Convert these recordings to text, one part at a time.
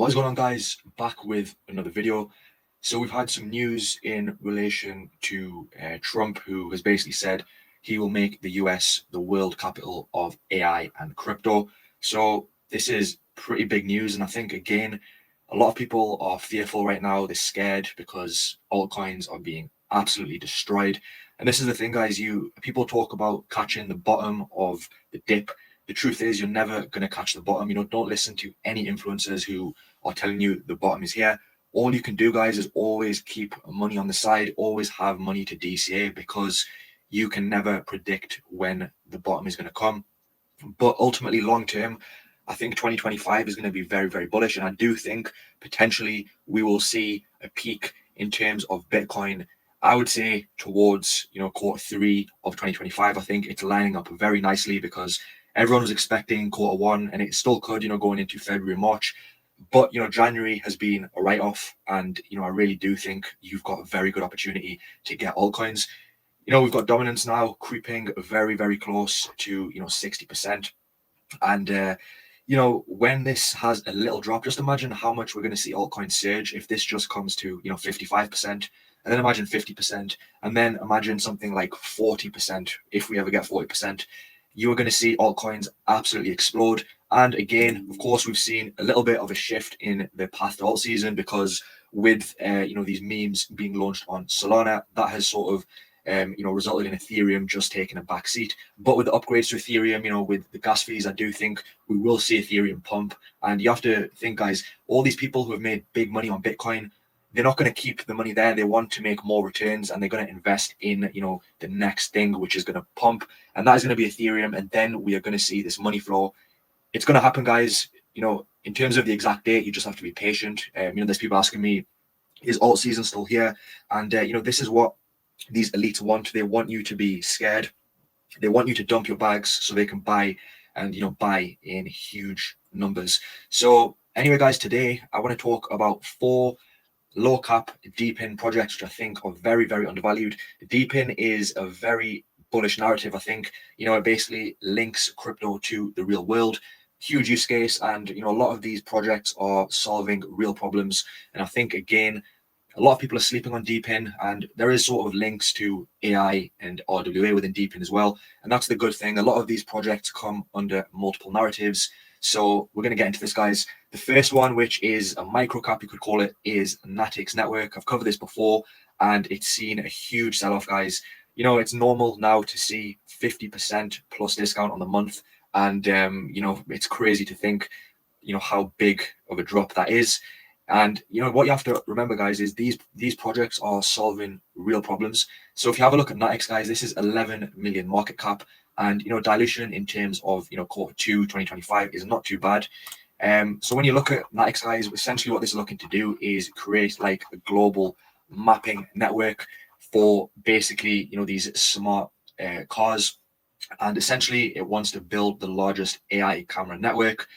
What is going on, guys? Back with another video. So we've had some news in relation to Trump, who has basically said he will make the US the world capital of AI and crypto. So this is pretty big news, and I think again, a lot of people are fearful right now. They're scared because altcoins are being absolutely destroyed. And this is the thing, guys. People talk about catching the bottom of the dip. The truth is, you're never going to catch the bottom. Don't listen to any influencers who are telling you the bottom is here. All you can do, guys, is always keep money on the side, always have money to DCA, because you can never predict when the bottom is going to come. But ultimately, long term, I think 2025 is going to be very, very bullish. And I do think potentially we will see a peak in terms of Bitcoin. I would say towards, Q3 of 2025. I think it's lining up very nicely because everyone was expecting Q1, and it still could, going into February, March. But, January has been a write-off, and, I really do think you've got a very good opportunity to get altcoins. We've got dominance now creeping very, very close to, 60%. And, when this has a little drop, just imagine how much we're going to see altcoins surge if this just comes to, 55%, and then imagine 50%, and then imagine something like 40% if we ever get 40%. You are going to see altcoins absolutely explode. And again, of course, we've seen a little bit of a shift in the path to alt season because with these memes being launched on Solana, that has sort of resulted in Ethereum just taking a back seat. But with the upgrades to Ethereum, with the gas fees, I do think we will see Ethereum pump. And you have to think, guys, all these people who have made big money on Bitcoin, they're not going to keep the money there. They want to make more returns, and they're going to invest in, the next thing, which is going to pump. And that is going to be Ethereum. And then we are going to see this money flow. It's going to happen, guys. In terms of the exact date, you just have to be patient. There's people asking me, is alt season still here? And, this is what these elites want. They want you to be scared. They want you to dump your bags so they can buy and, buy in huge numbers. So anyway, guys, today I want to talk about 4 low cap DePin projects, which I think are very, very undervalued. DePin is a very bullish narrative. I think, it basically links crypto to the real world. Huge use case. And, a lot of these projects are solving real problems. And I think, again, a lot of people are sleeping on DePin, and there is sort of links to AI and RWA within DePin as well. And that's the good thing. A lot of these projects come under multiple narratives. So we're going to get into this, guys. The first one, which is a micro cap, you could call it, is Natix Network. I've covered this before, and it's seen a huge sell-off, guys. It's normal now to see 50% plus discount on the month. And, it's crazy to think, how big of a drop that is. And what you have to remember, guys, is these projects are solving real problems. So if you have a look at Natix, guys, this is 11 million market cap, and dilution in terms of Q2 2025 is not too bad. So when you look at Natix, guys, essentially what this is looking to do is create like a global mapping network for basically these smart cars, and essentially it wants to build the largest AI camera network.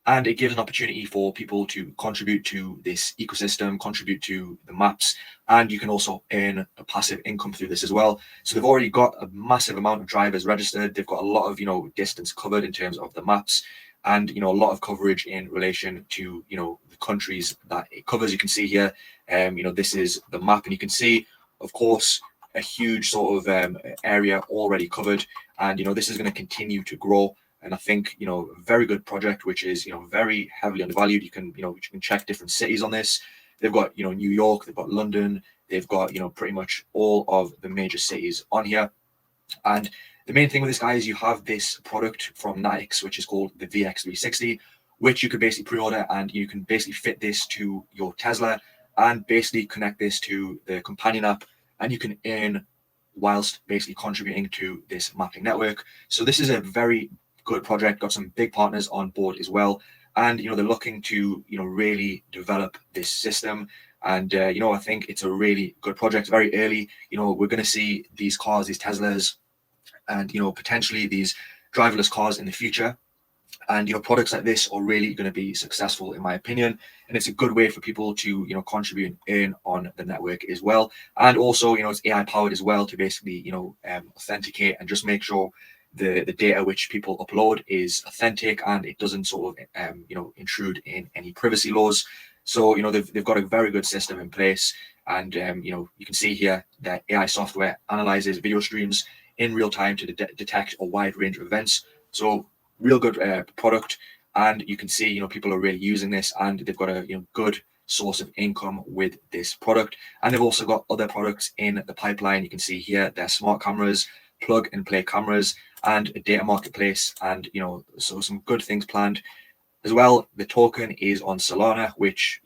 And it gives an opportunity for people to contribute to this ecosystem, contribute to the maps, and you can also earn a passive income through this as well. So they've already got a massive amount of drivers registered. They've got a lot of, distance covered in terms of the maps, and, a lot of coverage in relation to, the countries that it covers. You can see here, this is the map, and you can see, of course, a huge sort of area already covered. And, this is going to continue to grow. And I think, a very good project, which is, very heavily undervalued. You can check different cities on this. They've got, New York, they've got London, they've got, pretty much all of the major cities on here. And the main thing with this, guy, is you have this product from Natix, which is called the VX360, which you could basically pre-order, and you can basically fit this to your Tesla and basically connect this to the companion app, and you can earn whilst basically contributing to this mapping network. So this is a very good project, got some big partners on board as well, and they're looking to really develop this system. And I think it's a really good project. Very early, we're going to see these cars, these Teslas, and potentially these driverless cars in the future. And products like this are really going to be successful, in my opinion, and it's a good way for people to contribute and earn on the network as well. And also it's AI powered as well to basically authenticate and just make sure the data which people upload is authentic and it doesn't sort of intrude in any privacy laws. So they've got a very good system in place, and you can see here that AI software analyzes video streams in real time to detect a wide range of events. So real good product, and you can see people are really using this, and they've got a good source of income with this product. And they've also got other products in the pipeline. You can see here their smart cameras, plug and play cameras, and a data marketplace, and so some good things planned as well. The token is on Solana, which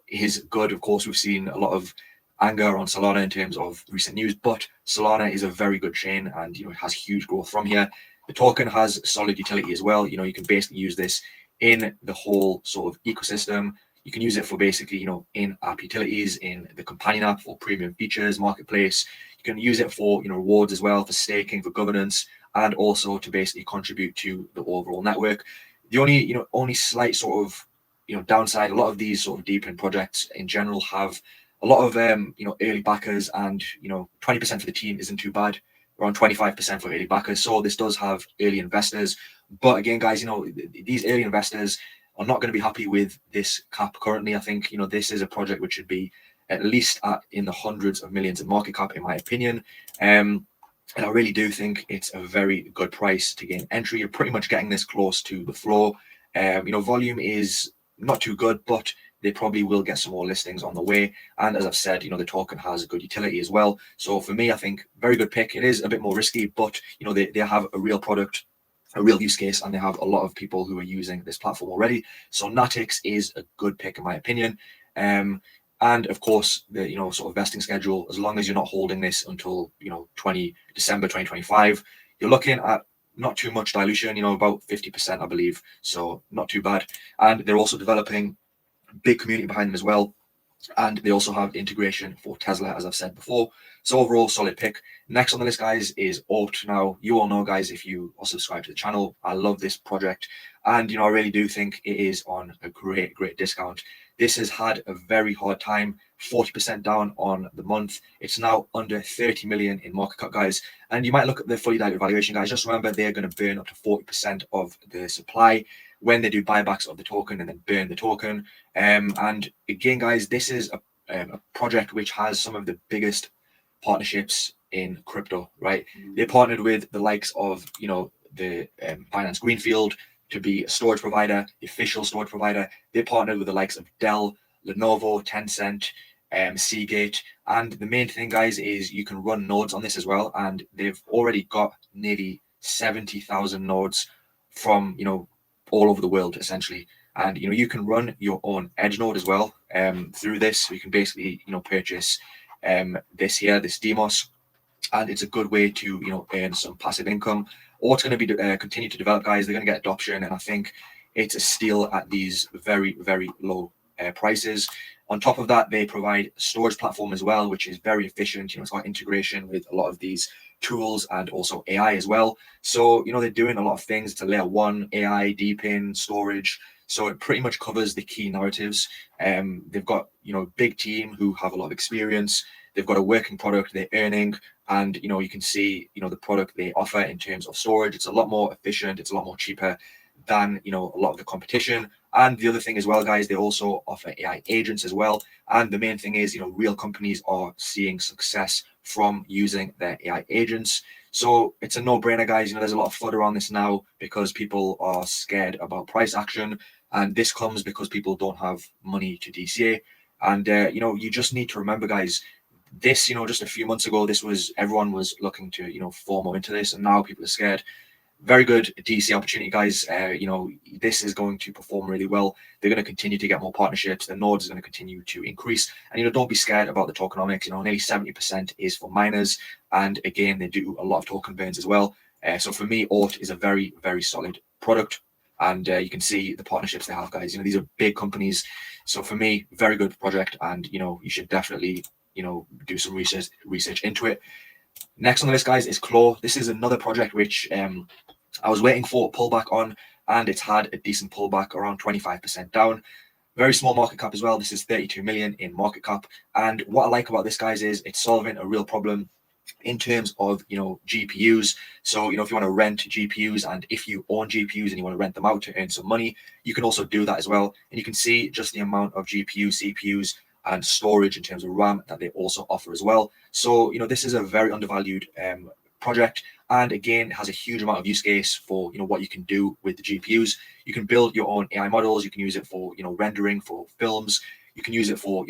is good. Of course, we've seen a lot of anger on Solana in terms of recent news, but Solana is a very good chain, and it has huge growth from here. The token has solid utility as well. You can basically use this in the whole sort of ecosystem. You can use it for basically in-app utilities, in the companion app for premium features, marketplace. You can use it for rewards as well, for staking, for governance, and also to basically contribute to the overall network. The only slight sort of downside, a lot of these sort of DePin projects in general have a lot of early backers, and 20% for the team isn't too bad, around 25% for early backers. So this does have early investors, but again, guys, these early investors are not going to be happy with this cap currently. I think this is a project which should be at least in the hundreds of millions of market cap, in my opinion. And I really do think it's a very good price to gain entry. You're pretty much getting this close to the floor. Volume is not too good, but they probably will get some more listings on the way. And as I've said, the token has a good utility as well. So for me, I think very good pick. It is a bit more risky, but they have a real product, a real use case, and they have a lot of people who are using this platform already. So Natix is a good pick in my opinion. And of course, the sort of vesting schedule, as long as you're not holding this until December 2025, you're looking at not too much dilution, about 50%, I believe. So not too bad. And they're also developing big community behind them as well. And they also have integration for Tesla, as I've said before. So overall, solid pick. Next on the list, guys, is OORT. Now, you all know, guys, if you are subscribed to the channel, I love this project. And, I really do think it is on a great, great discount. This has had a very hard time, 40% down on the month. It's now under 30 million in market cap, guys. And you might look at the fully diluted valuation, guys. Just remember, they're going to burn up to 40% of the supply when they do buybacks of the token and then burn the token. And again, guys, this is a project which has some of the biggest partnerships in crypto, right? They partnered with the likes of, the Binance Greenfield to be a storage provider, the official storage provider. They partnered with the likes of Dell, Lenovo, Tencent, Seagate. And the main thing, guys, is you can run nodes on this as well. And they've already got nearly 70,000 nodes from, all over the world, essentially. And you can run your own edge node as well through this. So you can basically purchase this demos, and it's a good way to earn some passive income. Or it's going to be continue to develop, guys. They're going to get adoption, and I think it's a steal at these very, very low prices. On top of that, they provide a storage platform as well, which is very efficient. It's got integration with a lot of these tools and also AI as well. So they're doing a lot of things. It's a layer 1 AI, DePin, storage. So it pretty much covers the key narratives. They've got a big team who have a lot of experience. They've got a working product. They're earning, and you can see the product they offer in terms of storage. It's a lot more efficient. It's a lot more cheaper than a lot of the competition. And the other thing as well, guys, they also offer AI agents as well. And the main thing is real companies are seeing success from using their AI agents. So it's a no-brainer, guys. There's a lot of FUD around this now because people are scared about price action, and this comes because people don't have money to DCA. And you just need to remember, guys, this just a few months ago, everyone was looking to FOMO into this, and now people are scared. Very good DC opportunity, guys. This is going to perform really well. They're going to continue to get more partnerships. The nodes are going to continue to increase. And, don't be scared about the tokenomics. Nearly 70% is for miners. And again, they do a lot of token burns as well. So for me, OORT is a very, very solid product. And you can see the partnerships they have, guys. These are big companies. So for me, very good project. And, you should definitely, do some research into it. Next on the list, guys, is Claw. This is another project which I was waiting for a pullback on, and it's had a decent pullback, around 25% down. Very small market cap as well. This is 32 million in market cap. And what I like about this, guys, is it's solving a real problem in terms of, GPUs. So, if you want to rent GPUs, and if you own GPUs and you want to rent them out to earn some money, you can also do that as well. And you can see just the amount of GPUs, CPUs, and storage in terms of RAM that they also offer as well. So, this is a very undervalued project. And again, it has a huge amount of use case for, what you can do with the GPUs. You can build your own AI models. You can use it for, rendering for films. You can use it for,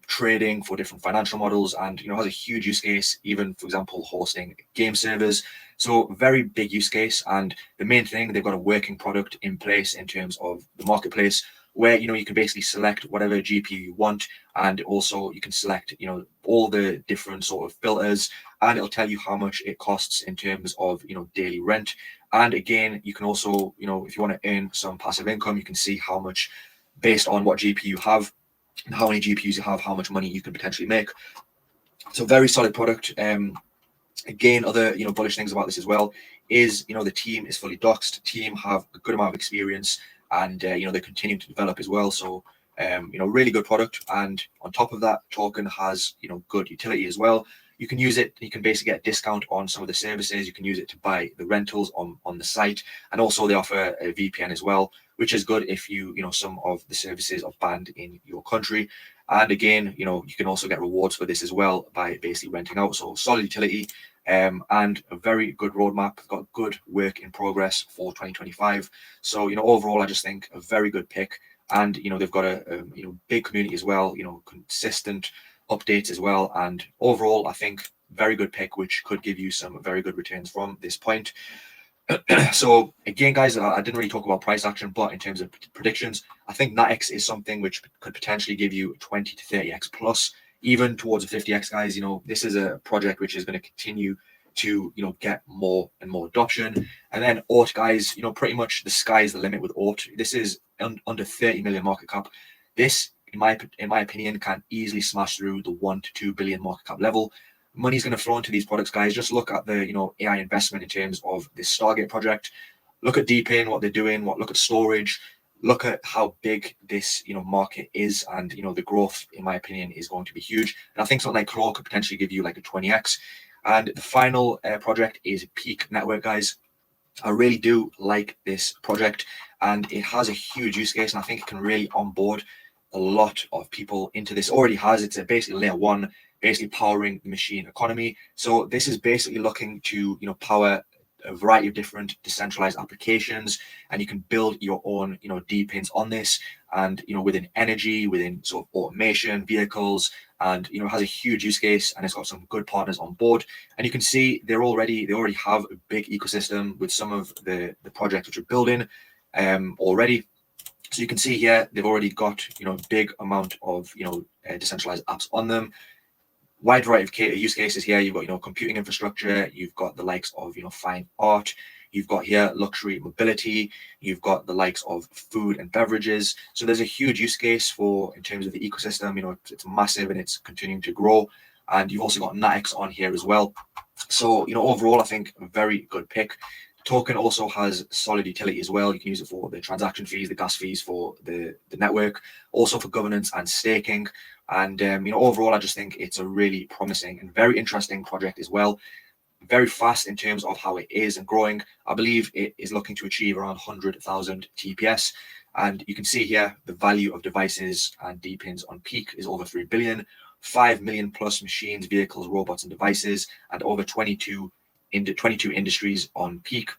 trading, for different financial models, and has a huge use case, even for example hosting game servers. So very big use case. And the main thing, they've got a working product in place in terms of the marketplace, where you can basically select whatever GPU you want, and also you can select all the different sort of filters, and it'll tell you how much it costs in terms of daily rent. And again, you can also if you want to earn some passive income, you can see how much, based on what GPU you have and how many GPUs you have, how much money you can potentially make. So very solid product. Again, other bullish things about this as well is the team is fully doxed. Team have a good amount of experience, and they continue to develop as well. So really good product. And on top of that, token has good utility as well. You can use it. You can basically get a discount on some of the services. You can use it to buy the rentals on the site, and also they offer a VPN as well, which is good if some of the services are banned in your country. And again, you can also get rewards for this as well by basically renting out. So solid utility, and a very good roadmap. Got good work in progress for 2025. So overall, I just think a very good pick. And they've got a big community as well. Consistent updates as well. And overall, I think very good pick, which could give you some very good returns from this point. So again, guys, I didn't really talk about price action, but in terms of predictions, I think NATX is something which could potentially give you 20 to 30x plus, even towards a 50x, guys. This is a project which is going to continue to get more and more adoption. And then OORT, guys, pretty much the sky is the limit with OORT. This is under 30 million market cap. This, in my opinion, can easily smash through the 1 to 2 billion market cap level. Money's going to flow into these products, guys. Just look at the AI investment in terms of this Stargate project. Look at DePin, what they're doing. Look at storage. Look at how big this market is, and the growth, in my opinion, is going to be huge. And I think something like Claw could potentially give you like a 20x. And the final project is Peak Network, guys. I really do like this project, and it has a huge use case, and I think it can really onboard a lot of people into this. It already has. It's basically layer one, basically powering the machine economy. So this is basically looking to power a variety of different decentralized applications, and you can build your own DePins on this, and within energy, within sort of automation, vehicles, and it has a huge use case, and it's got some good partners on board. And you can see they already have a big ecosystem with some of the projects which are building already. So you can see here they've already got a big amount of decentralized apps on them. Wide variety of use cases here. You've got computing infrastructure. You've got the likes of fine art. You've got here luxury mobility. You've got the likes of food and beverages. So there's a huge use case in terms of the ecosystem. It's massive and it's continuing to grow. And you've also got NATX on here as well. So overall, I think a very good pick. Token also has solid utility as well. You can use it for the transaction fees, the gas fees for the network, also for governance and staking. And overall, I just think it's a really promising and very interesting project as well. Very fast in terms of how it is and growing. I believe it is looking to achieve around 100,000 TPS. And you can see here the value of devices and DePins on Peak is over 3 billion, 5 million plus machines, vehicles, robots, and devices, and over 22 industries on Peak.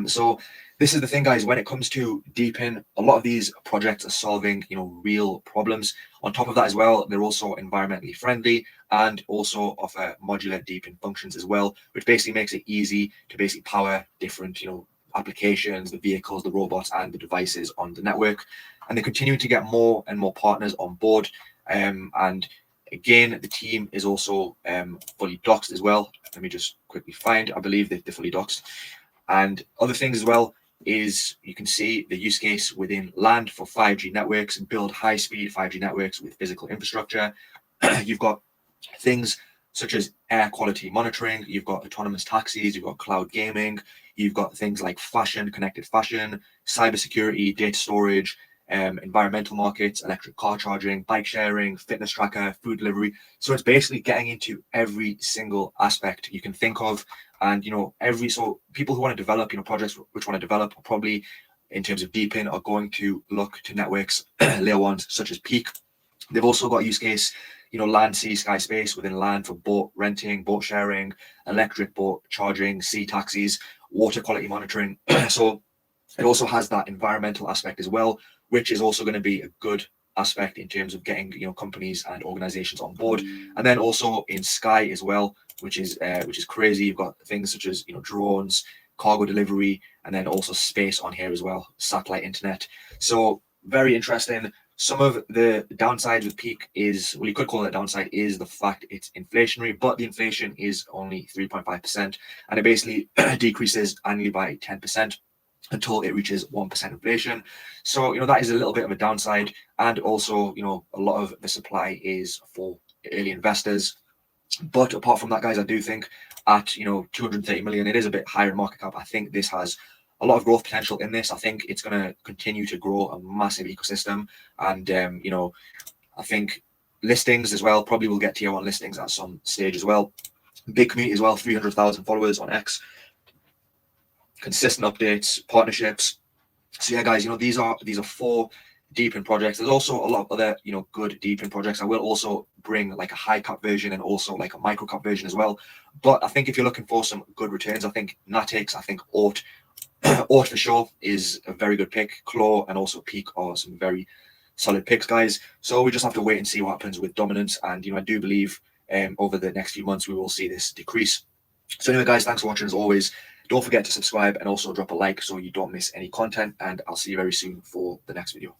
So this is the thing, guys. When it comes to DePin, a lot of these projects are solving real problems. On top of that as well, they're also environmentally friendly and also offer modular DePin functions as well, which basically makes it easy to basically power different applications, the vehicles, the robots, and the devices on the network. And they continue to get more and more partners on board. And again, the team is also fully doxed as well. Let me just quickly find. I believe they're fully doxed. And other things as well is you can see the use case within land for 5G networks and build high-speed 5G networks with physical infrastructure. You've got things such as air quality monitoring. You've got autonomous taxis. You've got cloud gaming. You've got things like fashion, connected fashion, cybersecurity, data storage, environmental markets, electric car charging, bike sharing, fitness tracker, food delivery. So it's basically getting into every single aspect you can think of. And, so people who want to develop, projects which want to develop are probably, in terms of DePin, are going to look to networks, layer ones such as Peak. They've also got use case, land, sea, sky, space within land for boat renting, boat sharing, electric boat charging, sea taxis, water quality monitoring. So it also has that environmental aspect as well, which is also going to be a good aspect in terms of getting companies and organizations on board. And then also in sky as well, which is crazy. You've got things such as drones, cargo delivery, and then also space on here as well, satellite internet. So very interesting. Some of the downside with Peak is, well, you could call it a downside, is the fact it's inflationary, but the inflation is only 3.5%, and it basically decreases annually by 10% until it reaches 1% inflation. So, that is a little bit of a downside. And also, a lot of the supply is for early investors. But apart from that, guys, I do think at 230 million, it is a bit higher in market cap. I think this has a lot of growth potential in this. I think it's going to continue to grow a massive ecosystem. And I think listings as well, probably will get tier 1 listings at some stage as well. Big community as well, 300,000 followers on X, consistent updates, partnerships. So yeah, guys, these are 4 DePin projects. There's also a lot of other good DePin projects. I will also bring like a high cap version and also like a micro cap version as well. But I think if you're looking for some good returns, I think Natix, I think OORT OORT for sure is a very good pick. Claw and also Peak are some very solid picks, guys. So we just have to wait and see what happens with dominance. And I do believe over the next few months we will see this decrease. So anyway, guys, thanks for watching as always. Don't forget to subscribe and also drop a like so you don't miss any content. And I'll see you very soon for the next video.